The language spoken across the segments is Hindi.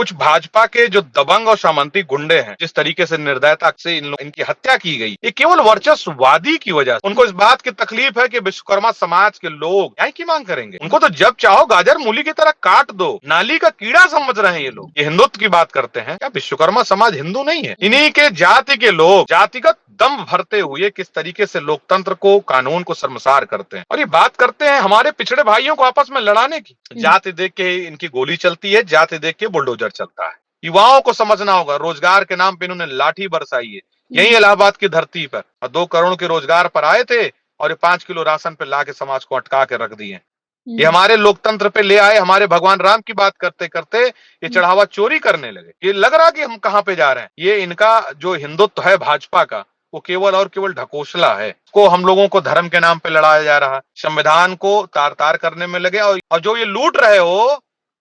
कुछ भाजपा के जो दबंग और सामंती गुंडे हैं, जिस तरीके से निर्दयता से इनकी हत्या की गई, ये केवल वर्चस्ववादी की वजह से। उनको इस बात की तकलीफ है कि विश्वकर्मा समाज के लोग न्याय की मांग करेंगे। उनको तो जब चाहो गाजर मूली की तरह काट दो, नाली का कीड़ा समझ रहे हैं ये लोग। ये हिंदुत्व की बात करते हैं, क्या विश्वकर्मा समाज हिंदू नहीं है? इन्हीं के जाति के लोग जातिगत दम भरते हुए किस तरीके से लोकतंत्र को, कानून को शर्मसार करते हैं। और ये बात करते हैं हमारे पिछड़े भाइयों को आपस में लड़ाने की। जाति देख के इनकी गोली चलती है, जाति देख के बुलडोजर चलता है। युवाओं को समझना होगा, रोजगार के नाम पे इन्होंने लाठी बरसाई है, यही इलाहाबाद की धरती पर। और 2 करोड़ के रोजगार पर आए थे और ये 5 किलो राशन पे ला के समाज को अटका के रख दिए। ये हमारे लोकतंत्र पे ले आए, हमारे भगवान राम की बात करते करते ये चढ़ावा चोरी करने लगे। ये लग रहा कि हम कहां पे जा रहे हैं। ये इनका जो हिंदुत्व है भाजपा का, वो केवल और केवल ढकोसला है। को हम लोगों को धर्म के नाम पे लड़ाया जा रहा है, संविधान को तार तार करने में लगे। और जो ये लूट रहे हो,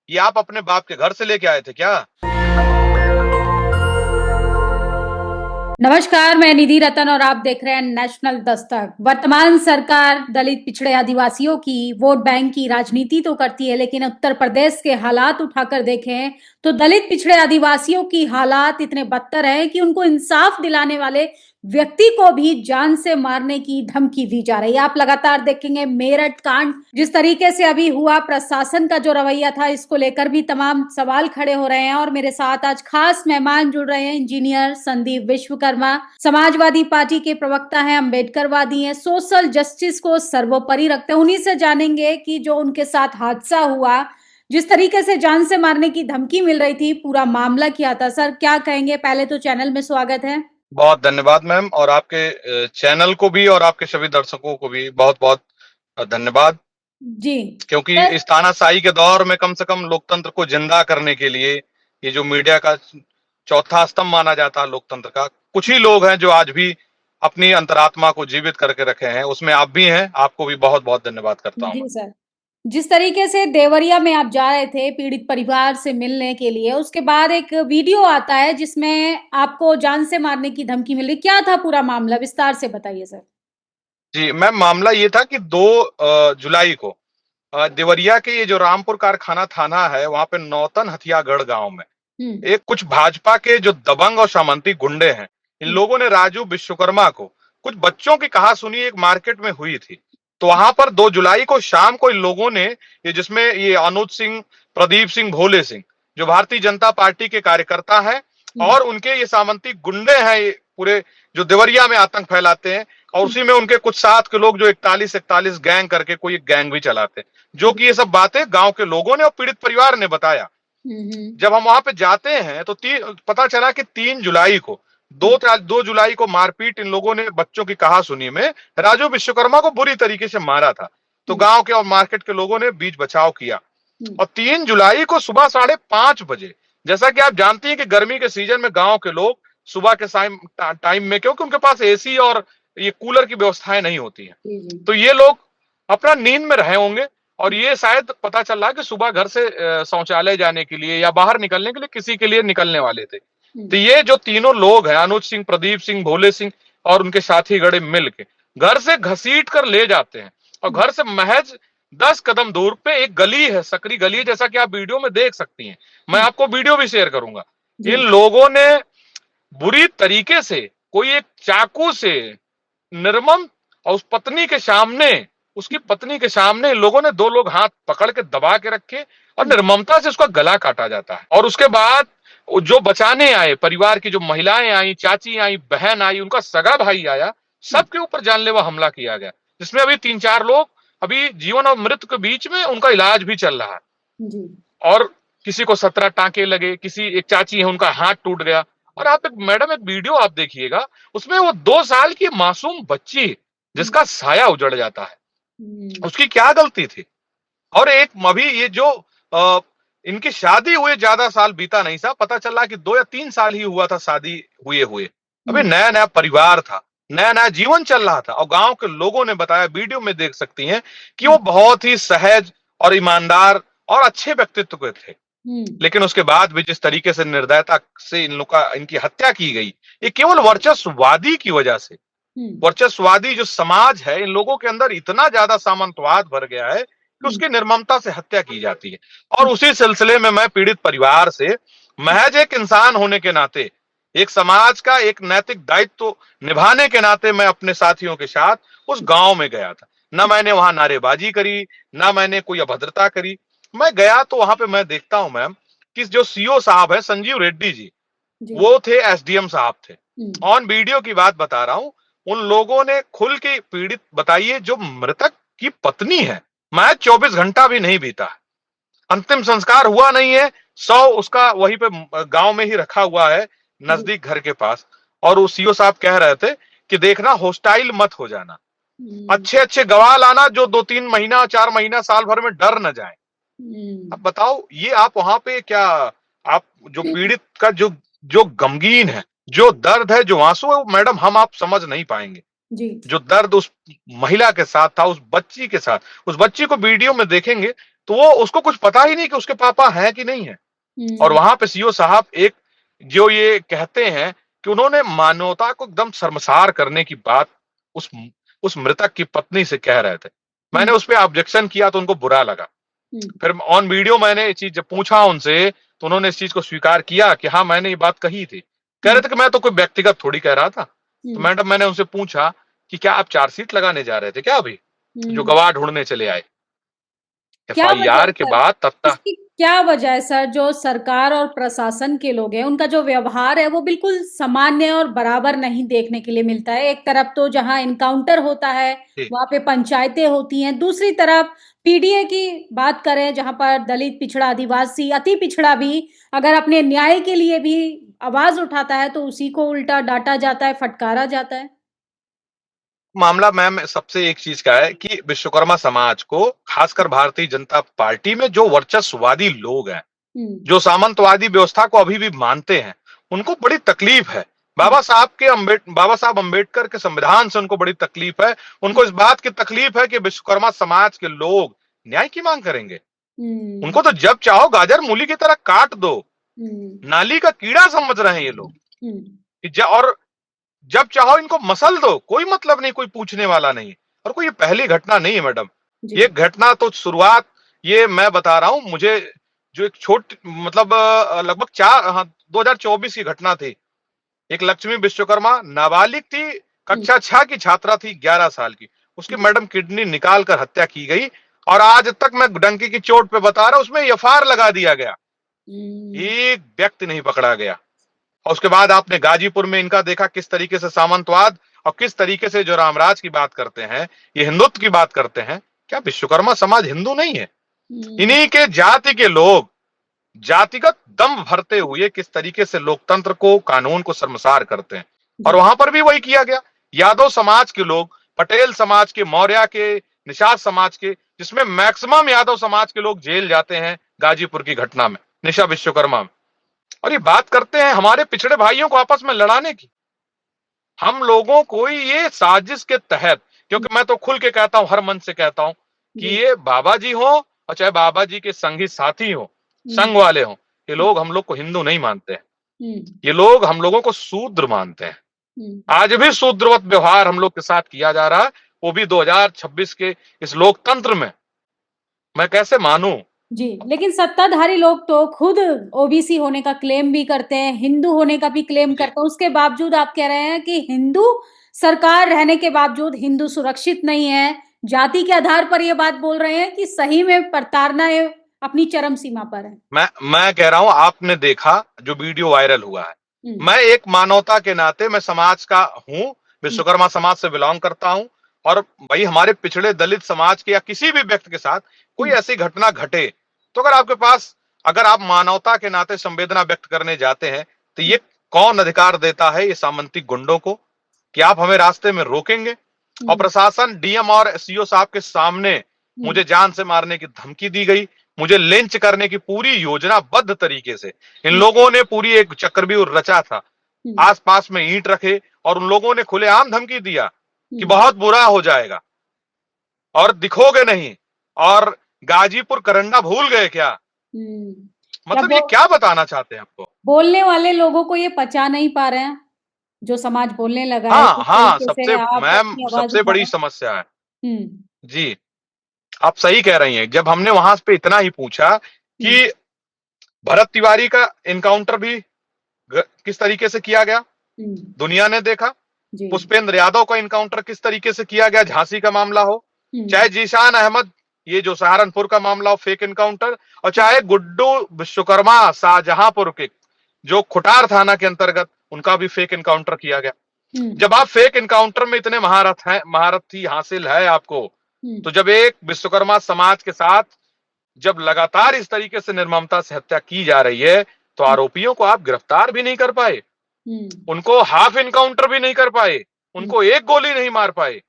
ये आप अपने बाप के घर से लेके आए थे क्या? नमस्कार, मैं निधि रतन और आप देख रहे हैं नेशनल दस्तक। वर्तमान सरकार दलित पिछड़े आदिवासियों की वोट बैंक की राजनीति तो करती है, लेकिन उत्तर प्रदेश के हालात उठाकर देखें तो दलित पिछड़े आदिवासियों की हालात इतने बदतर है कि उनको इंसाफ दिलाने वाले व्यक्ति को भी जान से मारने की धमकी दी जा रही है। आप लगातार देखेंगे मेरठ कांड जिस तरीके से अभी हुआ, प्रशासन का जो रवैया था, इसको लेकर भी तमाम सवाल खड़े हो रहे हैं। और मेरे साथ आज खास मेहमान जुड़ रहे हैं, इंजीनियर संदीप विश्वकर्मा, समाजवादी पार्टी के प्रवक्ता हैं, अम्बेडकरवादी हैं, सोशल जस्टिस को सर्वोपरि रखते हैं। उन्हीं से जानेंगे कि जो उनके साथ हादसा हुआ, जिस तरीके से जान से मारने की धमकी मिल रही थी, पूरा मामला क्या था। सर क्या कहेंगे? पहले तो चैनल में स्वागत है। बहुत धन्यवाद मैम, और आपके चैनल को भी और आपके सभी दर्शकों को भी बहुत बहुत धन्यवाद। जी, क्योंकि इस तानाशाही के दौर में कम से कम लोकतंत्र को जिंदा करने के लिए, ये जो मीडिया का चौथा स्तंभ माना जाता है लोकतंत्र का, कुछ ही लोग हैं जो आज भी अपनी अंतरात्मा को जीवित करके रखे हैं। उसमें आप भी हैं, आपको भी बहुत बहुत धन्यवाद करता हूं। जी सर। जिस तरीके से देवरिया में आप जा रहे थे पीड़ित परिवार से मिलने के लिए, उसके बाद एक वीडियो आता है जिसमें आपको जान से मारने की धमकी मिली। क्या था पूरा मामला? विस्तार से बताइए सर। जी मैम, मामला ये था कि 2 जुलाई को देवरिया के ये जो रामपुर कारखाना थाना है, वहां पे नौतन हथियागढ़ गांव में एक कुछ भाजपा के जो दबंग और सामंती गुंडे हैं, इन लोगों ने राजू विश्वकर्मा को कुछ बच्चों की कहासुनी एक मार्केट में हुई थी। तो वहां पर 2 जुलाई को शाम को इन लोगों ने, ये जिसमें ये अनुज सिंह, प्रदीप सिंह, भोले सिंह, जो भारतीय जनता पार्टी के कार्यकर्ता हैं, और उनके ये सामंती गुंडे हैं, ये पूरे जो देवरिया में आतंक फैलाते हैं। और उसी में उनके कुछ साथ के लोग जो 41 गैंग करके कोई एक गैंग भी चलाते हैं, जो कि ये सब बातें गांव के लोगों ने और पीड़ित परिवार ने बताया। जब हम वहां पे जाते हैं तो पता चला कि 3 जुलाई को 2 जुलाई को मारपीट इन लोगों ने बच्चों की कहासुनी में राजू विश्वकर्मा को बुरी तरीके से मारा था। तो गांव के और मार्केट के लोगों ने बीच बचाव किया। और 3 जुलाई को सुबह 5:30 बजे, जैसा कि आप जानती हैं कि गर्मी के सीजन में गांव के लोग सुबह के टाइम में, क्योंकि उनके पास एसी और ये कूलर की व्यवस्थाएं नहीं होती है, तो ये लोग अपना नींद में रहे होंगे। और ये शायद पता चल रहा कि सुबह घर से शौचालय जाने के लिए या बाहर निकलने के लिए किसी के लिए निकलने वाले थे। तो ये जो तीनों लोग हैं, अनुज सिंह, प्रदीप सिंह, भोले सिंह और उनके साथी गड़े मिल के घर से घसीट कर ले जाते हैं। और घर से महज 10 कदम दूर पे एक गली है, सकरी गली है, जैसा कि आप वीडियो में देख सकती हैं। मैं आपको वीडियो भी शेयर करूंगा। इन लोगों ने बुरी तरीके से कोई एक चाकू से निर्मम, और उसकी पत्नी के सामने इन लोगों ने 2 लोग हाथ पकड़ के दबा के रखे और निर्ममता से उसका गला काटा जाता है। और उसके बाद जो बचाने आए, परिवार की जो महिलाएं आई, चाची आई, बहन आई, उनका सगा भाई आया, सबके ऊपर जानलेवा हमला किया गया, जिसमें अभी 3-4 लोग अभी जीवन और मृत्यु के बीच में उनका इलाज भी चल रहा है। और किसी को 17 टांके लगे, किसी एक चाची है उनका हाथ टूट गया। और आप मैडम एक वीडियो आप देखिएगा, उसमें वो 2 साल की मासूम बच्ची जिसका साया उजड़ जाता है, उसकी क्या गलती थी? और एक अभी ये जो इनकी शादी हुए ज्यादा साल बीता नहीं था, पता चला कि 2 या 3 साल ही हुआ था शादी हुए। अभी नया नया परिवार था, नया नया जीवन चल रहा था। और गांव के लोगों ने बताया, वीडियो में देख सकती हैं कि वो बहुत ही सहज और ईमानदार और अच्छे व्यक्तित्व के थे। लेकिन उसके बाद भी जिस तरीके से निर्दयता से इनकी हत्या की गई, ये केवल वर्चस्ववादी की वजह से। वर्चस्ववादी जो समाज है, इन लोगों के अंदर इतना ज्यादा सामंतवाद भर गया है कि उसकी निर्ममता से हत्या की जाती है। और उसी सिलसिले में मैं पीड़ित परिवार से महज एक इंसान होने के नाते, एक समाज का एक नैतिक दायित्व तो निभाने के नाते मैं अपने साथियों के साथ उस गांव में गया था। ना मैंने वहां नारेबाजी करी, ना मैंने कोई अभद्रता करी। मैं गया तो वहां पे मैं देखता हूं मैम कि जो सीओ साहब है संजीव रेड्डी जी, जी। वो थे, एसडीएम साहब थे। हम्म। ऑन वीडियो की बात बता रहा हूं, उन लोगों ने खुल के पीड़ित बताइए, जो मृतक की पत्नी है, मैं 24 घंटा भी नहीं बीता, अंतिम संस्कार हुआ नहीं है, शव उसका वहीं पे गांव में ही रखा हुआ है, जी। नजदीक घर के पास। और वो सीओ साहब कह रहे थे कि देखना, होस्टाइल मत हो जाना, हम्म। अच्छे अच्छे गवाह लाना जो 2-3 महीना 4 महीना साल भर में डर न जाए। अब हम्म। बताओ, ये आप वहां पे क्या, आप जो पीड़ित का जो जो गमगीन है, जो दर्द है, जो आंसू है, वो मैडम हम आप समझ नहीं पाएंगे। जी। जो दर्द उस महिला के साथ था, उस बच्ची के साथ, उस बच्ची को वीडियो में देखेंगे तो वो, उसको कुछ पता ही नहीं कि उसके पापा हैं कि नहीं है। और हम्म। वहां पे सीओ साहब एक, जो ये कहते हैं कि उन्होंने मानवता को एकदम शर्मसार करने की बात उस उस मृतक की पत्नी से कह रहे थे। मैंने हम्म। उस पर ऑब्जेक्शन किया तो उनको बुरा लगा। हम्म। फिर ऑन वीडियो मैंने ये चीज जब पूछा उनसे, तो उन्होंने इस चीज को स्वीकार किया कि हाँ, मैंने ये बात कही थी। कह रहे हम्म। थे कि मैं तो कोई व्यक्तिगत थोड़ी कह रहा था। तो हम्म। मैडम, मैंने उनसे पूछा कि क्या आप चार्जशीट लगाने जा रहे थे क्या अभी, जो हम्म। गवाह ढूंढने चले आए? क्या वजह है एफआईआर के सर? बाद तत्ता इसकी क्या वजह है सर? जो सरकार और प्रशासन के लोग हैं, उनका जो व्यवहार है वो बिल्कुल सामान्य और बराबर नहीं देखने के लिए मिलता है। एक तरफ तो जहां इनकाउंटर होता है जी। वहां पे पंचायतें होती हैं, दूसरी तरफ पीडीए की बात करें जहां पर दलित, पिछड़ा, आदिवासी, अति पिछड़ा भी अगर अपने न्याय के लिए भी आवाज उठाता है तो उसी को उल्टा डांटा जाता है, फटकारा जाता है। मामला मैम सबसे एक चीज का है कि विश्वकर्मा समाज को, खासकर भारतीय जनता पार्टी में जो वर्चस्ववादी लोग हैं, हम्म। जो सामंतवादी व्यवस्था को अभी भी मानते हैं, उनको बड़ी तकलीफ है। बाबा साहब अम्बेडकर के संविधान से उनको बड़ी तकलीफ है। उनको इस बात की तकलीफ है कि विश्वकर्मा समाज के लोग न्याय की मांग करेंगे। हम्म। उनको तो जब चाहो गाजर मूली की तरह काट दो, हम्म। नाली का कीड़ा समझ रहे हैं ये लोग। हम्म। और जब चाहो इनको मसल दो, कोई मतलब नहीं, कोई पूछने वाला नहीं। और कोई ये पहली घटना नहीं है मैडम, जी। ये घटना तो शुरुआत, ये मैं बता रहा हूं, मुझे जो एक छोटी मतलब लगभग 2024 की घटना थी। एक लक्ष्मी विश्वकर्मा नाबालिग थी, हम्म। कक्षा 6 की छात्रा थी, 11 साल की। उसकी जी। मैडम किडनी निकाल कर हत्या की गई। और आज तक मैं डंकी की चोट पे बता रहा हूं, उसमें एफआईआर लगा दिया गया, हम्म। एक व्यक्ति नहीं पकड़ा गया। और उसके बाद आपने गाजीपुर में इनका देखा किस तरीके से सामंतवाद, और किस तरीके से जो रामराज की बात करते हैं, ये हिंदुत्व की बात करते हैं। क्या विश्वकर्मा समाज हिंदू नहीं है? हम्म। इन्हीं के जाति के लोग जातिगत दम भरते हुए किस तरीके से लोकतंत्र को, कानून को शर्मसार करते हैं। और जी। वहां पर भी वही किया गया। यादव समाज के लोग, पटेल समाज के, मौर्य के, निषाद समाज के, जिसमें मैक्सिमम यादव समाज के लोग जेल जाते हैं गाजीपुर की घटना में, निशा विश्वकर्मा में। और ये बात करते हैं हमारे पिछड़े भाइयों को आपस में लड़ाने की। हम लोगों को ये साजिश के तहत, क्योंकि मैं तो खुल के कहता हूं, हर मन से कहता हूं कि जी। ये बाबा जी हो और चाहे बाबा जी के संगी साथी हो, हम्म। संग वाले हो, ये लोग हम लोग को हिंदू नहीं मानते हैं। हम्म। ये लोग हम लोगों को शूद्र मानते हैं। हम्म। आज भी शूद्रवत व्यवहार हम लोग के साथ किया जा रहा है, वो भी 2026 के इस लोकतंत्र में। मैं कैसे मानूं? जी, लेकिन सत्ताधारी लोग तो खुद ओबीसी होने का क्लेम भी करते हैं, हिंदू होने का भी क्लेम जी। करते हैं। उसके बावजूद आप कह रहे हैं कि हिंदू सरकार रहने के बावजूद हिंदू सुरक्षित नहीं है। जाति के आधार पर ये बात बोल रहे हैं कि सही में प्रताड़ना अपनी चरम सीमा पर है। मैं कह रहा हूं, आपने देखा जो वीडियो वायरल हुआ है। हम्म। मैं एक मानवता के नाते, मैं समाज का हूं, हम्म। विश्वकर्मा समाज से बिलोंग करता हूं। और भाई, हमारे पिछड़े दलित समाज के या किसी भी व्यक्ति के साथ कोई हम्म। ऐसी घटना घटे, तो अगर आपके पास, अगर आप मानवता के नाते संवेदना व्यक्त करने जाते हैं, तो ये कौन अधिकार देता है ये सामंती गुंडों को कि आप हमें रास्ते में रोकेंगे? और हम्म। प्रशासन, डीएम और सीओ साहब के सामने हम्म। मुझे जान से मारने की धमकी दी गई, मुझे लिंच करने की पूरी योजनाबद्ध तरीके से इन लोगों ने पूरी एक चक्रव्यूह रचा था। हम्म। आसपास में ईंट रखे और उन लोगों ने खुलेआम धमकी दिया कि हम्म। बहुत बुरा हो जाएगा और दिखोगे नहीं। और गाजीपुर करंडा भूल गए क्या? हम्म। क्या मतलब ये क्या बताना चाहते हैं आपको? बोलने वाले लोगों को ये पचा नहीं पा रहे हैं? जो समाज बोलने लगा है, हाँ जिस हाँ, तरीके सबसे से आप मैम, अपनी आवाज सबसे उठा बड़ी रहे समस्या है। हैं। हम्म। जी, आप सही कह रही हैं। जब हमने वहां पे इतना ही पूछा हम्म। कि भरत तिवारी का एनकाउंटर भी किस तरीके से किया गया दुनिया ने देखा। पुष्पेंद्र यादव का इनकाउंटर किस तरीके से किया गया, झांसी का मामला हो, चाहे जीशान अहमद ये जो सहारनपुर का मामला हो फेक इनकाउंटर, और चाहे गुड्डू विश्वकर्मा शाहजहांपुर के जो खुटार थाना के अंतर्गत उनका भी फेक इनकाउंटर किया गया। जब आप फेक इनकाउंटर में इतने महारथी हासिल है आपको, तो जब एक विश्वकर्मा समाज के साथ जब लगातार इस तरीके से निर्ममता से हत्या की जा रही है, तो आरोपियों को आप गिरफ्तार भी नहीं कर पाए, उनको हाफ इनकाउंटर भी नहीं कर पाए, उनको एक गोली नहीं मार पाए।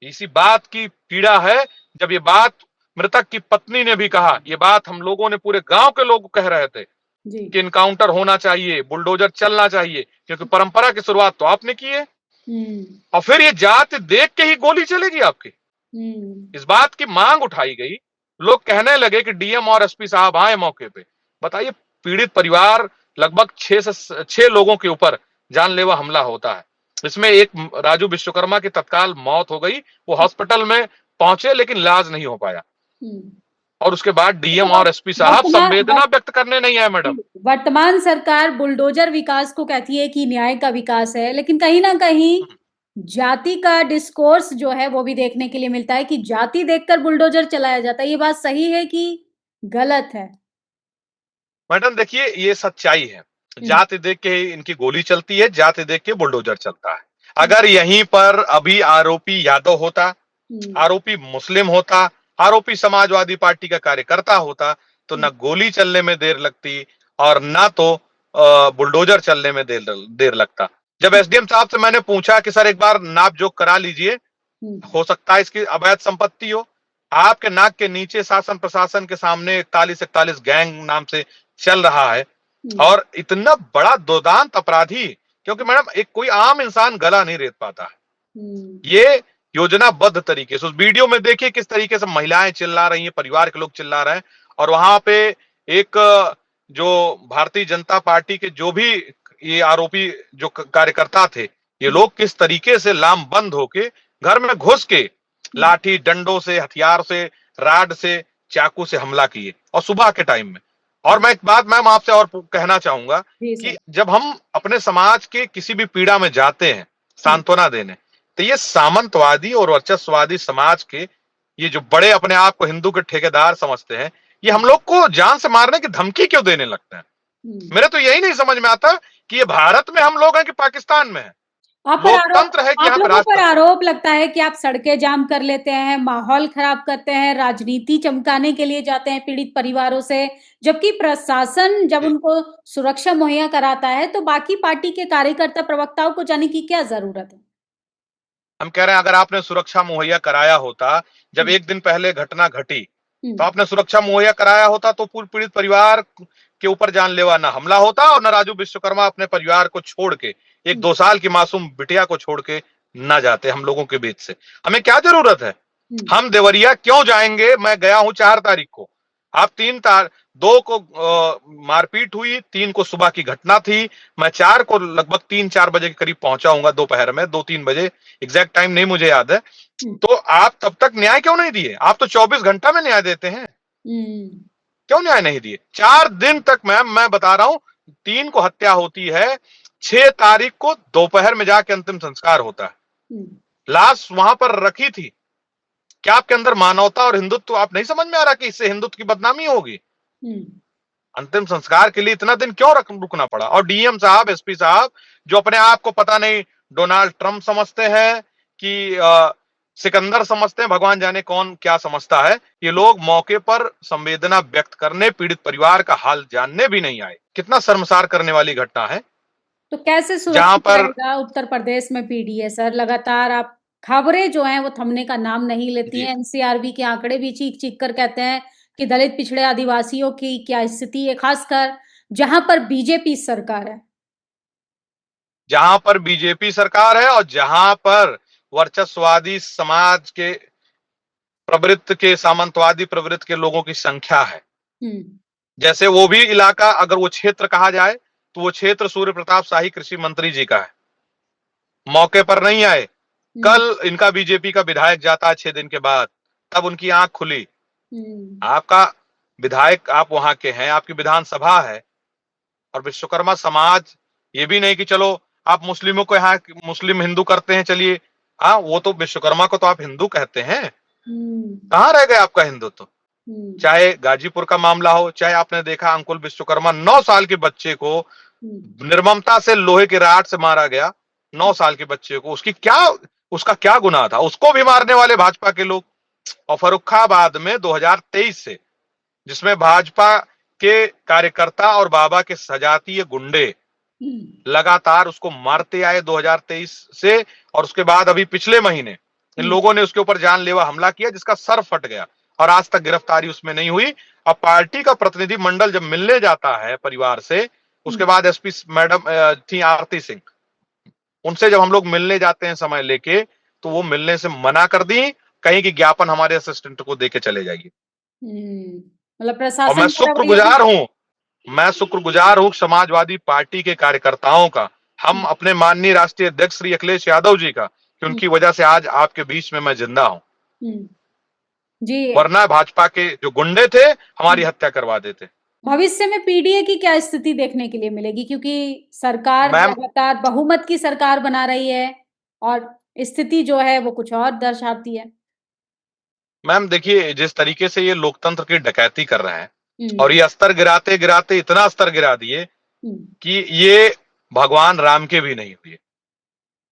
इसी बात की पीड़ा है। जब ये बात मृतक की पत्नी ने भी कहा, ये बात हम लोगों ने पूरे गांव के लोग कह रहे थे कि इनकाउंटर होना चाहिए, बुलडोजर चलना चाहिए, क्योंकि परंपरा की शुरुआत तो आपने की है, और फिर ये जाति देख के ही गोली चलेगी आपकी। इस बात की मांग उठाई गई, लोग कहने लगे कि डीएम और एसपी साहब आए मौके पे। बताइए, पीड़ित परिवार लगभग 6 लोगों के ऊपर जानलेवा हमला होता है। इसमें एक राजू विश्वकर्मा की तत्काल मौत हो गई, वो हॉस्पिटल में पहुंचे लेकिन इलाज नहीं हो पाया, और उसके बाद डीएम और एसपी साहब संवेदना व्यक्त करने नहीं आए। मैडम, वर्तमान सरकार बुलडोजर विकास को कहती है कि न्याय का विकास है, लेकिन कहीं ना कहीं जाति का डिस्कोर्स जो है वो भी देखने के लिए मिलता है कि जाति देखकर बुलडोजर चलाया जाता है। ये बात सही है कि गलत है? मैडम देखिए, ये सच्चाई है, जाति देख के इनकी गोली चलती है, जाति देख के बुलडोजर चलता है। अगर यहीं पर अभी आरोपी यादव होता, आरोपी मुस्लिम होता, आरोपी समाजवादी पार्टी का कार्यकर्ता होता, तो न गोली चलने में देर लगती और ना तो बुलडोजर चलने में देर लगता। जब एसडीएम साहब से मैंने पूछा कि सर एक बार नाप जोख करा लीजिए, हो सकता है इसकी अवैध संपत्ति हो, आपके नाक के नीचे शासन प्रशासन के सामने 41 गैंग नाम से चल रहा है, और इतना बड़ा दुर्दांत अपराधी, क्योंकि मैडम एक कोई आम इंसान गला नहीं रेत पाता है। ये योजनाबद्ध तरीके से, उस वीडियो में देखिए किस तरीके से महिलाएं चिल्ला रही हैं, परिवार के लोग चिल्ला रहे हैं, और वहां पे एक जो भारतीय जनता पार्टी के जो भी ये आरोपी जो कार्यकर्ता थे, ये लोग किस तरीके से लामबंद होके घर में घुस के लाठी डंडों से, हथियार से, राड से, चाकू से हमला किए, और सुबह के टाइम में। और मैं एक बात मैम आपसे और कहना चाहूंगा कि जब हम अपने समाज के किसी भी पीड़ा में जाते हैं सांत्वना देने, तो ये सामंतवादी और वर्चस्ववादी समाज के ये जो बड़े अपने आप को हिंदू के ठेकेदार समझते हैं, ये हम लोग को जान से मारने की धमकी क्यों देने लगते हैं? मेरे तो यही नहीं समझ में आता कि ये भारत में हम लोग हैं कि पाकिस्तान में है। लोकतंत्र है कि आप लोगों पर आरोप लगता है कि आप सड़कें जाम कर लेते हैं, माहौल खराब करते हैं, राजनीति चमकाने के लिए जाते हैं पीड़ित परिवारों से, जबकि प्रशासन जब उनको सुरक्षा मुहैया कराता है तो बाकी पार्टी के कार्यकर्ता प्रवक्ताओं को जाने की क्या जरूरत है? हम कह रहे हैं अगर आपने सुरक्षा मुहैया कराया होता, जब एक दिन पहले घटना घटी, तो आपने सुरक्षा मुहैया कराया होता तो पूरे पीड़ित परिवार के ऊपर जानलेवा ना हमला होता, और न राजू विश्वकर्मा अपने परिवार को छोड़ के, एक 2 साल की मासूम बिटिया को छोड़ के ना जाते हम लोगों के बीच से। हमें क्या जरूरत है? हम देवरिया क्यों जाएंगे? मैं गया हूं 4 तारीख को, आप 2 को मारपीट हुई, 3 को सुबह की घटना थी, मैं 4 को लगभग 3-4 बजे के करीब पहुंचा हूंगा, दोपहर में 2-3 बजे, एग्जैक्ट टाइम नहीं मुझे याद है। तो आप तब तक न्याय क्यों नहीं दिए? आप तो 24 घंटा में न्याय देते हैं, क्यों न्याय नहीं दिए? 4 दिन तक मैम, मैं बता रहा हूं, 3 को हत्या होती है, 6 तारीख को दोपहर में जाके अंतिम संस्कार होता है, लाश वहां पर रखी थी। क्या आपके अंदर मानवता और हिंदुत्व आप नहीं समझ में आ रहा कि इससे हिंदुत्व की बदनामी होगी? अंतिम संस्कार के लिए इतना दिन क्यों रुकना पड़ा? और डीएम साहब, एसपी साहब, जो अपने आप को पता नहीं डोनाल्ड ट्रंप समझते हैं कि सिकंदर समझते हैं, भगवान जाने कौन क्या समझता है, ये लोग मौके पर संवेदना व्यक्त करने, पीड़ित परिवार का हाल जानने भी नहीं आए। कितना शर्मसार करने वाली घटना है। तो कैसे सुरक्षित रहेगा उत्तर प्रदेश में पीडीए? सर, लगातार आप खबरें जो हैं वो थमने का नाम नहीं लेती हैं। एनसीआरबी के आंकड़े भी चीख कर कहते हैं कि दलित पिछड़े आदिवासियों की क्या स्थिति है, खासकर जहां पर बीजेपी सरकार है। जहां पर बीजेपी सरकार है और जहां पर वर्चस्ववादी समाज के प्रवृत्ति के, सामंतवादी प्रवृत्ति के लोगों की संख्या है। जैसे वो भी इलाका, अगर वो क्षेत्र कहा जाए तो वो क्षेत्र सूर्य प्रताप शाही कृषि मंत्री जी का है, मौके पर नहीं आए। कल इनका बीजेपी का विधायक जाता है 6 दिन के बाद, तब उनकी आंख खुली। आपका विधायक आप वहां के हैं, आपकी विधानसभा है, और विश्वकर्मा समाज ये भी नहीं कि चलो आप मुस्लिमों को यहाँ मुस्लिम हिंदू करते हैं, चलिए हाँ, वो तो विश्वकर्मा को तो आप हिंदू कहते हैं। कहाँ रह गए आपका हिंदुत्व? चाहे गाजीपुर का मामला हो, चाहे आपने देखा अंकुल विश्वकर्मा 9 साल के बच्चे को निर्ममता से लोहे के राड से मारा गया, 9 साल के बच्चे को, उसका क्या गुनाह था? उसको भी मारने वाले भाजपा के लोग। और फर्रुखाबाद में 2023 से, जिसमें भाजपा के कार्यकर्ता और बाबा के सजातीय गुंडे लगातार उसको मारते आए 2023 से, और उसके बाद अभी पिछले महीने इन लोगों ने उसके ऊपर जानलेवा हमला किया जिसका सर फट गया, और आज तक गिरफ्तारी उसमें नहीं हुई। अब पार्टी का प्रतिनिधि मंडल जब मिलने जाता है परिवार से, उसके बाद एसपी मैडम थी आरती सिंह, उनसे जब हम लोग मिलने जाते हैं समय लेके, तो वो मिलने से मना कर दी, कहीं कि ज्ञापन हमारे असिस्टेंट को देके चले जाइए। मतलब और प्रशासन मैं शुक्रगुजार हूं समाजवादी पार्टी के कार्यकर्ताओं का, हम अपने माननीय राष्ट्रीय अध्यक्ष श्री अखिलेश यादव जी का, कि उनकी वजह से आज आपके बीच में मैं जिंदा हूं। जी, वरना भाजपा के जो गुंडे थे हमारी हत्या करवा देते। भविष्य में पीडीए की क्या स्थिति देखने के लिए मिलेगी, क्योंकि सरकार मैम लगातार बहुमत की सरकार बना रही है और स्थिति जो है वो कुछ और दर्शाती है। मैम देखिए, जिस तरीके से ये लोकतंत्र की डकैती कर रहे हैं, और ये स्तर गिराते गिराते इतना स्तर गिरा दिए कि ये भगवान राम के भी नहीं हुए।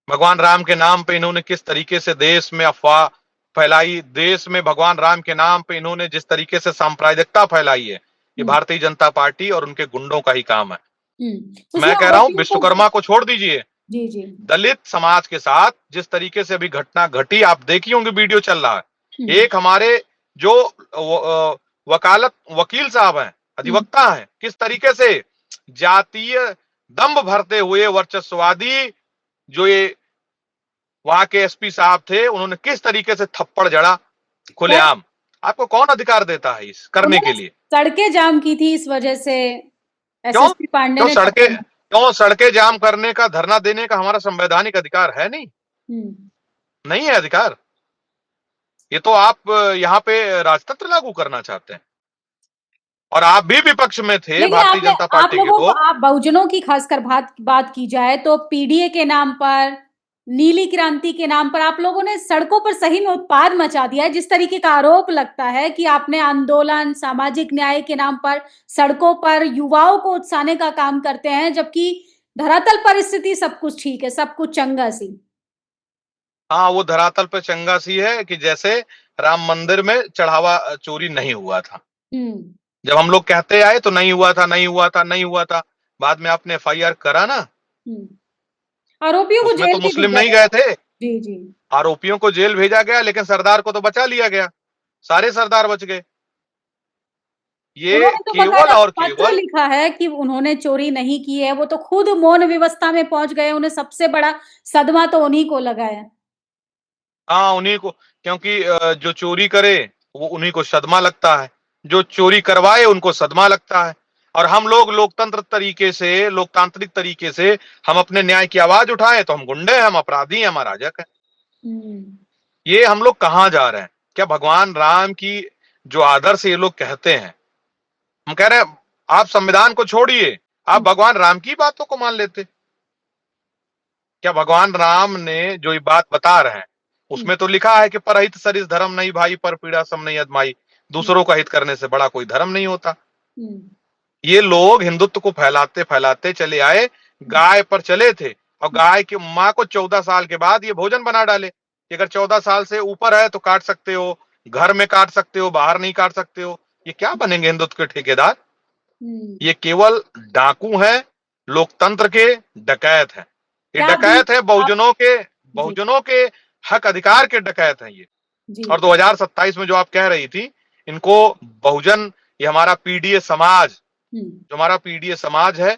भगवान राम के नाम पे इन्होंने किस तरीके से देश में अफवाह फैलाई, देश में भगवान राम के नाम पे इन्होंने जिस तरीके से सांप्रदायिकता फैलाई है, ये भारतीय जनता पार्टी और उनके गुंडों का ही काम है। मैं कह रहा हूं विश्वकर्मा को छोड़ दीजिए, जी जी, दलित समाज के साथ जिस तरीके से अभी घटना घटी, आप देखी होंगे, वीडियो चल रहा है। एक हमारे जो वकील साहब हैं, अधिवक्ता हैं, किस तरीके से जातीय दंभ भरते हुए वर्चस्ववादी जो ये वहां के एसपी साहब थे, उन्होंने किस तरीके से थप्पड़ जड़ा खुलेआम। आपको कौन अधिकार देता है इस करने के लिए? सड़कें जाम की थी इस वजह से क्यों एसएसपी पांडे क्यों ने सड़कें जाम करने का, धरना देने का हमारा संवैधानिक अधिकार है नहीं? नहीं है अधिकार। ये तो आप यहाँ पे राजतंत्र लागू करना चाहते हैं, और आप भी विपक्ष में थे भारतीय जनता पार्टी के तो। आप बहुजनों की खासकर बात की जाए तो पीडीए के नाम पर, नीली क्रांति के नाम पर आप लोगों ने सड़कों पर सही में उत्पाद मचा दिया है। जिस तरीके का आरोप लगता है कि आपने आंदोलन, सामाजिक न्याय के नाम पर सड़कों पर युवाओं को उकसाने का काम करते हैं, जबकि धरातल पर स्थिति सब कुछ ठीक है, सब कुछ चंगा सी। हाँ, वो धरातल पे चंगा सी है कि जैसे राम मंदिर में चढ़ावा चोरी नहीं हुआ था। जब हम लोग कहते आए तो नहीं हुआ था, नहीं हुआ था, नहीं हुआ था, बाद में आपने एफआईआर करा ना, आरोपियों को जेल तो मुस्लिम नहीं गए थे। जी जी, आरोपियों को जेल भेजा गया, लेकिन सरदार को तो बचा लिया गया, सारे सरदार बच गए। ये तो केवल और केवल लिखा है कि उन्होंने चोरी नहीं की है, वो तो खुद मौन व्यवस्था में पहुंच गए, उन्हें सबसे बड़ा सदमा तो उन्हीं को लगा है। हाँ, उन्हीं को, क्योंकि जो चोरी करे वो उन्हीं को सदमा लगता है, जो चोरी करवाए उनको सदमा लगता है। और हम लोग लोकतंत्र तरीके से, लोकतांत्रिक तरीके से हम अपने न्याय की आवाज उठाएं तो हम गुंडे हैं, हम अपराधी हैं, हम अराजक हैं। ये हम लोग कहाँ जा रहे हैं? क्या भगवान राम की जो आदर्श ये लोग कहते हैं, हम कह रहे हैं आप संविधान को छोड़िए, आप भगवान राम की बातों को मान लेते। क्या भगवान राम ने जो ये बात बता रहे हैं उसमें तो लिखा है कि परहित सरिस धर्म नहीं भाई, पर पीड़ा सम नहीं अदमाई, दूसरों का हित करने से बड़ा कोई धर्म नहीं होता। ये लोग हिंदुत्व को फैलाते फैलाते चले आए, गाय पर चले थे, और गाय की माँ को 14 साल के बाद ये भोजन बना डाले कि अगर 14 साल से ऊपर है तो काट सकते हो, घर में काट सकते हो, बाहर नहीं काट सकते हो। ये क्या बनेंगे हिंदुत्व के ठेकेदार? ये केवल डाकू हैं, लोकतंत्र के डकैत हैं। ये डकैत है बहुजनों के हक अधिकार के डकैत हैं ये। और 2027 में जो आप कह रही थी, इनको बहुजन, ये हमारा पीडीए समाज, जो हमारा पीडीए समाज है,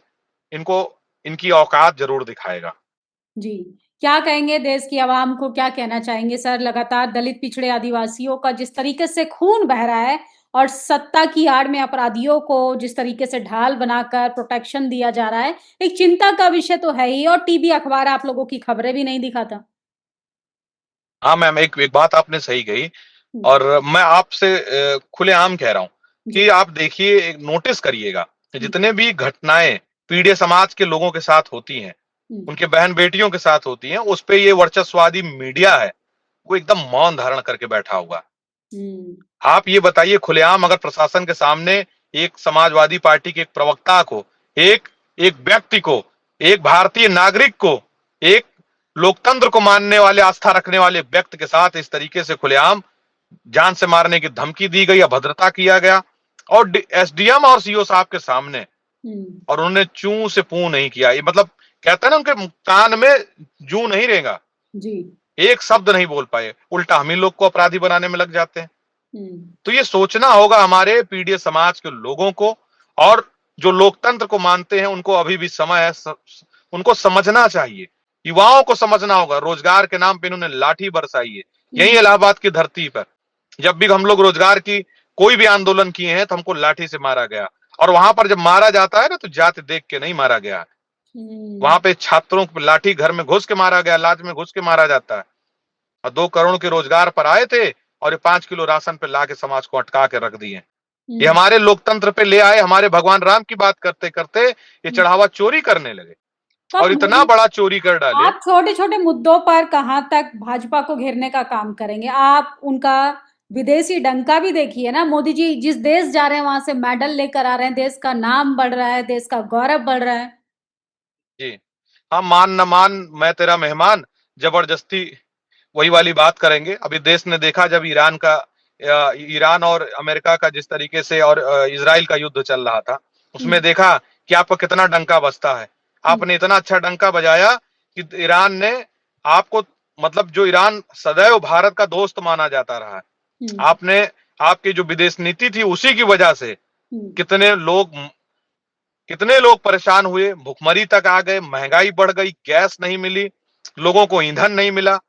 इनको इनकी औकात जरूर दिखाएगा। जी, क्या कहेंगे देश की आवाम को, क्या कहना चाहेंगे सर? लगातार दलित, पिछड़े, आदिवासियों का जिस तरीके से खून बह रहा है और सत्ता की आड़ में अपराधियों को जिस तरीके से ढाल बनाकर प्रोटेक्शन दिया जा रहा है, एक चिंता का विषय तो है ही। और टीवी अखबार आप लोगों की खबरें भी नहीं दिखाता। हाँ मैम, एक बात आपने सही कही, और मैं आपसे खुलेआम कह रहा हूं, कि आप देखिए, एक नोटिस करिएगा कि जितने भी घटनाएं पीड़ित समाज के लोगों के साथ होती हैं, उनके बहन बेटियों के साथ होती हैं, उस पे ये वर्चस्ववादी मीडिया है, वो एकदम मौन धारण करके बैठा हुआ है। आप ये बताइए, खुलेआम अगर प्रशासन के सामने एक समाजवादी पार्टी के एक प्रवक्ता को, एक एक व्यक्ति को, एक भारतीय नागरिक को, एक लोकतंत्र को मानने वाले, आस्था रखने वाले व्यक्ति के साथ इस तरीके से खुलेआम जान से मारने की धमकी दी गई, अभद्रता किया गया, और एसडीएम और सीओ साहब के सामने, और उन्होंने चू से पू नहीं किया। ये मतलब कहते हैं ना, उनके कान में जू नहीं रहेगा जी, एक शब्द नहीं बोल पाए, उल्टा हम ही लोग को अपराधी बनाने में लग जाते हैं। तो ये सोचना होगा हमारे पीड़ित समाज के लोगों को, और जो लोकतंत्र को मानते हैं उनको अभी भी समय है, उनको समझना चाहिए, युवाओं को समझना होगा। रोजगार के नाम पे इन्होंने लाठी बरसाई है, यही इलाहाबाद की धरती पर। जब भी हम लोग रोजगार की कोई भी आंदोलन किए हैं तो हमको लाठी से मारा गया, और वहां पर जब मारा जाता है ना, तो जाति देख के नहीं मारा गया, वहां पे छात्रों को लाठी घर में घुस के मारा गया, लाज में घुस के मारा जाता है। और 2 करोड़ के रोजगार पर आए थे, और ये 5 किलो राशन पे ला के समाज को अटका के रख दिए। ये हमारे लोकतंत्र पे ले आए, हमारे भगवान राम की बात करते करते ये चढ़ावा चोरी करने लगे, और इतना बड़ा चोरी कर डाले। आप छोटे छोटे मुद्दों पर कहां तक भाजपा को घेरने का काम करेंगे? आप उनका विदेशी डंका भी देखिए ना। मोदी जी जिस देश जा रहे हैं वहां से मेडल लेकर आ रहे हैं, देश का नाम बढ़ रहा है, देश का गौरव बढ़ रहा है। जी हाँ, मान न मान मैं तेरा मेहमान, जबरदस्ती वही वाली बात करेंगे। अभी देश ने देखा जब ईरान और अमेरिका का जिस तरीके से, और इजराइल का युद्ध चल रहा था, उसमें देखा कि आपको कितना डंका बजता है। आपने इतना अच्छा डंका बजाया कि ईरान ने आपको, मतलब जो ईरान सदैव भारत का दोस्त माना जाता रहा है, आपने, आपकी जो विदेश नीति थी उसी की वजह से कितने लोग परेशान हुए, भुखमरी तक आ गए, महंगाई बढ़ गई, गैस नहीं मिली, लोगों को ईंधन नहीं मिला।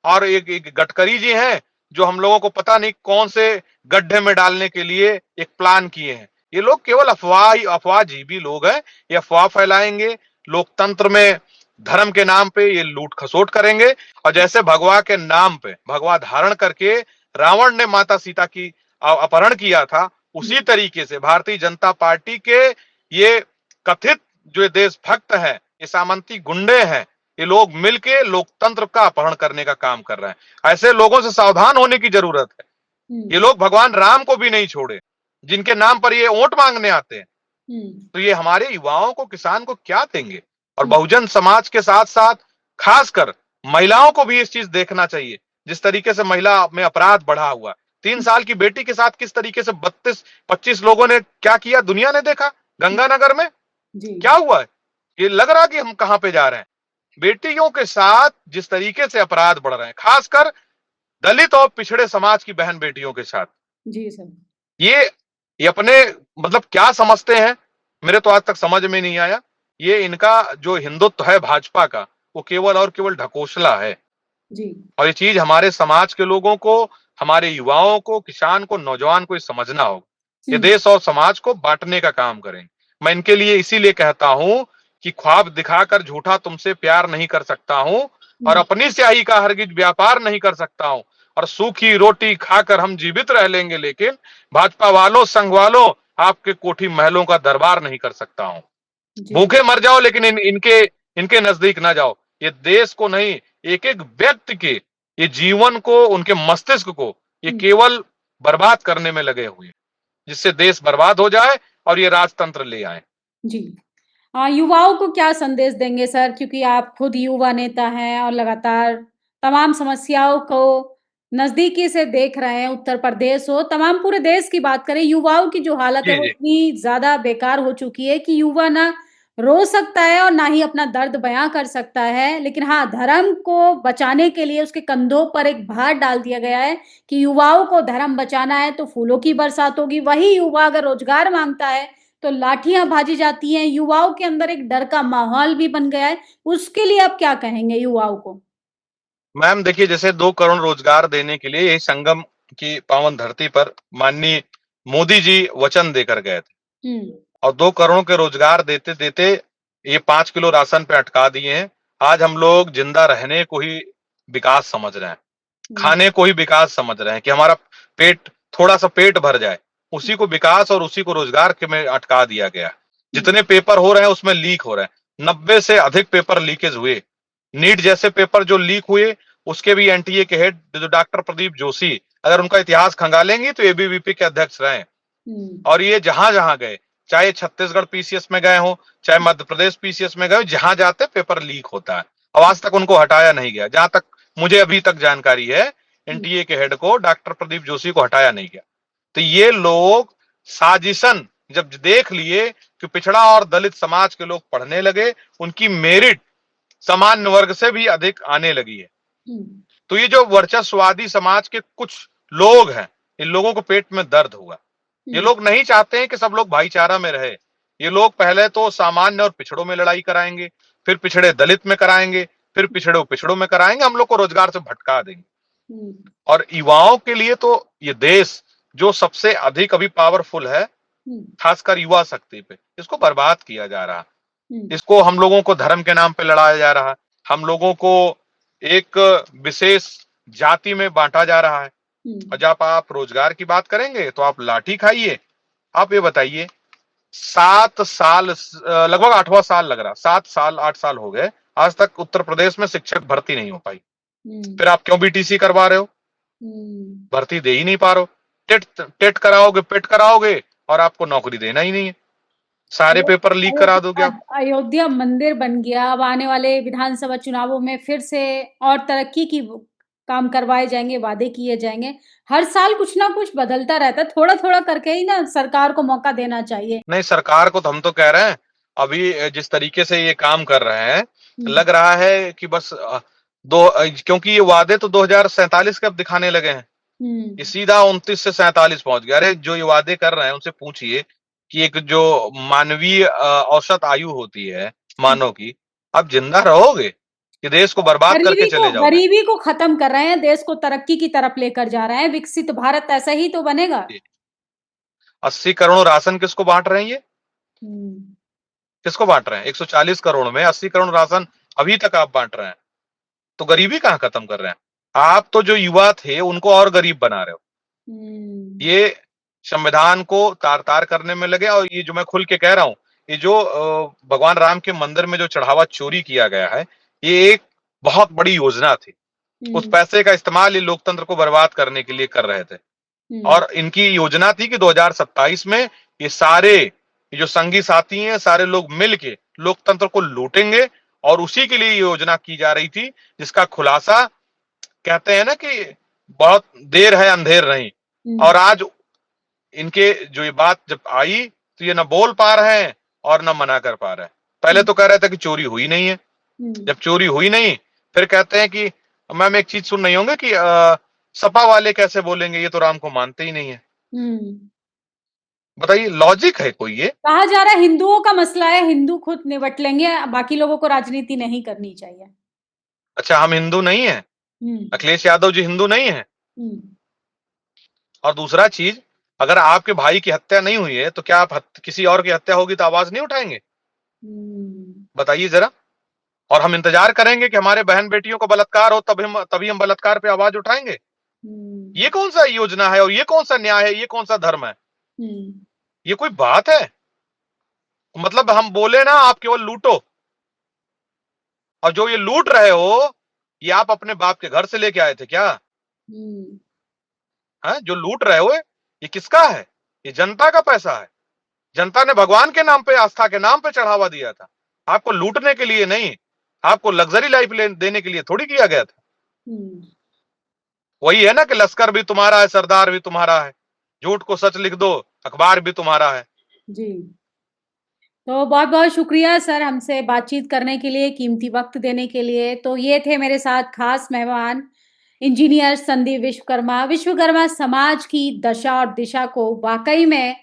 और एक गडकरी जी हैं जो हम लोगों को पता नहीं कौन से गड्ढे में डालने के लिए एक प्लान किए हैं। ये लोग केवल अफवाहजीबी लोग हैं, ये अफवाह फैलाएंगे, लोकतंत्र में धर्म के नाम पे ये लूट खसोट करेंगे। और जैसे भगवा के नाम पे भगवा धारण करके रावण ने माता सीता की अपहरण किया था, उसी तरीके से भारतीय जनता पार्टी के ये कथित जो देशभक्त हैं, ये सामंती गुंडे हैं, ये लोग मिलके लोकतंत्र का अपहरण करने का काम कर रहे हैं। ऐसे लोगों से सावधान होने की जरूरत है। ये लोग भगवान राम को भी नहीं छोड़े, जिनके नाम पर ये वोट मांगने आते हैं। तो ये हमारे युवाओं को, किसान को क्या देंगे? और बहुजन समाज के साथ साथ खासकर महिलाओं को भी इस चीज देखना चाहिए। जिस तरीके से महिला में अपराध बढ़ा हुआ, 3 साल की बेटी के साथ किस तरीके से 32-25 लोगों ने क्या किया, दुनिया ने देखा। गंगानगर में क्या हुआ है, ये लग रहा कि हम कहां पे जा रहे हैं। बेटियों के साथ जिस तरीके से अपराध बढ़ रहे हैं, खासकर दलित और पिछड़े समाज की बहन बेटियों के साथ, जी सर, ये अपने मतलब क्या समझते हैं, मेरे तो आज तक समझ में नहीं आया। ये इनका जो हिंदुत्व है भाजपा का, वो केवल और केवल ढकोसला है जी। और ये चीज हमारे समाज के लोगों को, हमारे युवाओं को, किसान को, नौजवान को समझना होगा। ये देश और समाज को बांटने का काम करें। मैं इनके लिए इसीलिए कहता हूं कि ख्वाब दिखाकर झूठा तुमसे प्यार नहीं कर सकता हूं, और अपनी स्याही का हरगिज व्यापार नहीं कर सकता हूं, और सूखी रोटी खाकर हम जीवित रह लेंगे, लेकिन भाजपा वालों, संघ वालों, आपके कोठी महलों का दरबार नहीं कर सकता हूं। भूखे मर जाओ, लेकिन इनके नजदीक ना जाओ। ये देश को नहीं, एक एक व्यक्ति के ये जीवन को, उनके मस्तिष्क को ये केवल बर्बाद करने में लगे हुए, जिससे देश बर्बाद हो जाए और ये राजतंत्र ले आए। जी, युवाओं को क्या संदेश देंगे सर? क्योंकि आप खुद युवा नेता हैं और लगातार तमाम समस्याओं को नजदीकी से देख रहे हैं। उत्तर प्रदेश हो, तमाम पूरे देश की बात करें, युवाओं की जो हालत है वो इतनी ज्यादा बेकार हो चुकी है कि युवा ना रो सकता है और ना ही अपना दर्द बयां कर सकता है। लेकिन हाँ, धर्म को बचाने के लिए उसके कंधों पर एक भार डाल दिया गया है कि युवाओं को धर्म बचाना है तो फूलों की बरसात होगी। वही युवा अगर रोजगार मांगता है तो लाठियां भाजी जाती हैं। युवाओं के अंदर एक डर का माहौल भी बन गया है। उसके लिए आप क्या कहेंगे युवाओं को? मैम देखिए, जैसे 2 करोड़ रोजगार देने के लिए संगम की पावन धरती पर माननीय मोदी जी वचन देकर गए थे, और 2 करोड़ के रोजगार देते देते ये 5 किलो राशन पे अटका दिए हैं। आज हम लोग जिंदा रहने को ही विकास समझ रहे हैं, खाने को ही विकास समझ रहे हैं कि हमारा पेट, थोड़ा सा पेट भर जाए। उसी को विकास और उसी को रोजगार के में अटका दिया गया। जितने पेपर हो रहे हैं उसमें लीक हो रहे हैं, 90 से अधिक पेपर लीकेज हुए। नीट जैसे पेपर जो लीक हुए उसके भी एनटीए के हेड जो डॉक्टर प्रदीप जोशी, अगर उनका इतिहास खंगालेंगे तो एबीवीपी के अध्यक्ष रहे। और ये जहां जहां गए, चाहे छत्तीसगढ़ पीसीएस में गए हो, चाहे मध्य प्रदेश पीसीएस में गए, जहां जाते पेपर लीक होता है। अब आज तक उनको हटाया नहीं गया, जहां तक मुझे अभी तक जानकारी है। एनटीए के हेड को डॉक्टर प्रदीप जोशी को हटाया नहीं गया। तो ये लोग साजिशन जब देख लिए कि पिछड़ा और दलित समाज के लोग पढ़ने लगे, उनकी मेरिट सामान्य वर्ग से भी अधिक आने लगी है। तो ये जो वर्चस्ववादी समाज के कुछ लोग हैं, इन लोगों को पेट में दर्द हुआ। ये लोग नहीं चाहते हैं कि सब लोग भाईचारा में रहे। ये लोग पहले तो सामान्य और पिछड़ों में लड़ाई कराएंगे, फिर पिछड़े दलित में कराएंगे, फिर पिछड़ों में कराएंगे, हम लोग को रोजगार से भटका देंगे। और युवाओं के लिए तो ये देश जो सबसे अधिक अभी पावरफुल है, खासकर युवा शक्ति पे, इसको बर्बाद किया जा रहा है। इसको हम लोगों को धर्म के नाम पे लड़ाया जा रहा है, हम लोगों को एक विशेष जाति में बांटा जा रहा है। और जब आप रोजगार की बात करेंगे तो आप लाठी खाइए। आप ये बताइए, 7 साल, लगभग 8वां साल लग रहा, 7 साल 8 साल हो गए, आज तक उत्तर प्रदेश में शिक्षक भर्ती नहीं हो पाई। फिर आप क्यों बीटीसी करवा रहे हो? भर्ती दे ही नहीं पा रहे हो। टेट कराओगे, पेट कराओगे और आपको नौकरी देना ही नहीं है। सारे पेपर लीक करा दोगे आप। अयोध्या मंदिर बन गया, अब आने वाले विधानसभा चुनावों में फिर से और तरक्की की काम करवाए जाएंगे, वादे किए जाएंगे। हर साल कुछ ना कुछ बदलता रहता है, थोड़ा थोड़ा करके ही ना सरकार को मौका देना चाहिए। नहीं, सरकार को तो हम तो कह रहे हैं, अभी जिस तरीके से ये काम कर रहे हैं, लग रहा है कि बस क्योंकि ये वादे तो 2047 के अब दिखाने लगे हैं। ये सीधा 29 से 47 पहुंच गया। अरे जो ये वादे कर रहे हैं उनसे पूछिए कि एक जो मानवीय औसत आयु होती है मानव की, आप जिंदा रहोगे कि देश को बर्बाद करके चले जाओगे? गरीबी को खत्म कर रहे हैं, देश को तरक्की की तरफ लेकर जा रहे हैं, विकसित भारत ऐसा ही तो बनेगा। 80 करोड़ राशन किसको बांट रहे हैं ये? किसको बांट रहे हैं? 140 करोड़ में 80 करोड़ राशन अभी तक आप बांट रहे हैं, तो गरीबी कहां खत्म कर रहे हैं? आप तो जो युवा थे उनको और गरीब बना रहे हो। ये संविधान को तार तार करने में लगे। और ये जो मैं खुल के कह रहा हूं, ये जो भगवान राम के मंदिर में जो चढ़ावा चोरी किया गया है, ये एक बहुत बड़ी योजना थी। उस पैसे का इस्तेमाल ये लोकतंत्र को बर्बाद करने के लिए कर रहे थे। और इनकी योजना थी कि 2027 में ये सारे जो संगी साथी हैं, सारे लोग मिलके लोकतंत्र को लूटेंगे। और उसी के लिए ये योजना की जा रही थी, जिसका खुलासा कहते हैं ना कि बहुत देर है अंधेर नहीं। और आज इनके जो ये बात जब आई तो ये ना बोल पा रहे हैं और ना मना कर पा रहे हैं। पहले तो कह रहे थे कि चोरी हुई नहीं है, जब चोरी हुई नहीं फिर कहते हैं कि मैम एक चीज सुन नहीं होंगे कि सपा वाले कैसे बोलेंगे, ये तो राम को मानते ही नहीं है। बताइए, लॉजिक है कोई? ये कहा जा रहा है हिंदुओं का मसला है, हिंदू खुद निपट लेंगे, बाकी लोगों को राजनीति नहीं करनी चाहिए। अच्छा, हम हिंदू नहीं है? अखिलेश यादव जी हिंदू नहीं है? और दूसरा चीज, अगर आपके भाई की हत्या नहीं हुई है तो क्या आप किसी और की हत्या होगी तो आवाज नहीं उठाएंगे? बताइए जरा। और हम इंतजार करेंगे कि हमारे बहन बेटियों को बलात्कार हो तभी हम बलात्कार पे आवाज उठाएंगे? ये कौन सा योजना है और ये कौन सा न्याय है, ये कौन सा धर्म है? ये कोई बात है? मतलब हम बोले ना आप केवल लूटो, और जो ये लूट रहे हो ये आप अपने बाप के घर से लेके आए थे क्या? जो लूट रहे हो ये किसका है? ये जनता का पैसा है। जनता ने भगवान के नाम पे, आस्था के नाम पे चढ़ावा दिया था। आपको लूटने के लिए नहीं, आपको लग्जरी लाइफ देने के लिए थोड़ी किया गया था। वही है ना कि लश्कर भी तुम्हारा है, सरदार भी तुम्हारा है, झूठ को सच लिख दो, अखबार भी तुम्हारा है। जी, तो बहुत बहुत शुक्रिया सर हमसे बातचीत करने के लिए, कीमती वक्त देने के लिए। तो ये थे मेरे साथ खास मेहमान इंजीनियर संदीप विश्वकर्मा। विश्वकर्मा समाज की दशा और दिशा को वाकई में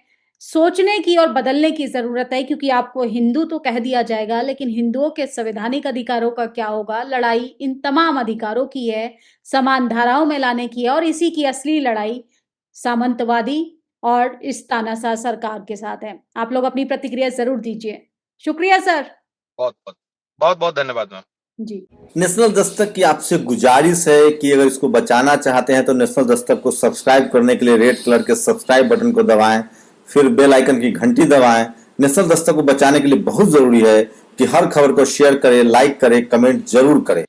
सोचने की और बदलने की जरूरत है, क्योंकि आपको हिंदू तो कह दिया जाएगा, लेकिन हिंदुओं के संवैधानिक अधिकारों का क्या होगा? लड़ाई इन तमाम अधिकारों की है, समान धाराओं में लाने की है, और इसी की असली लड़ाई सामंतवादी और इस तानाशाह सरकार के साथ है। आप लोग अपनी प्रतिक्रिया जरूर दीजिए। शुक्रिया सर। बहुत बहुत धन्यवाद मैम। जी। नेशनल दस्तक की आपसे गुजारिश है कि अगर इसको बचाना चाहते हैं तो नेशनल दस्तक को सब्सक्राइब करने के लिए रेड कलर के सब्सक्राइब बटन को दबाएं, फिर बेल आइकन की घंटी दबाएं। नेशनल दस्तक को बचाने के लिए बहुत जरूरी है कि हर खबर को शेयर करें, लाइक करें, कमेंट जरूर करें।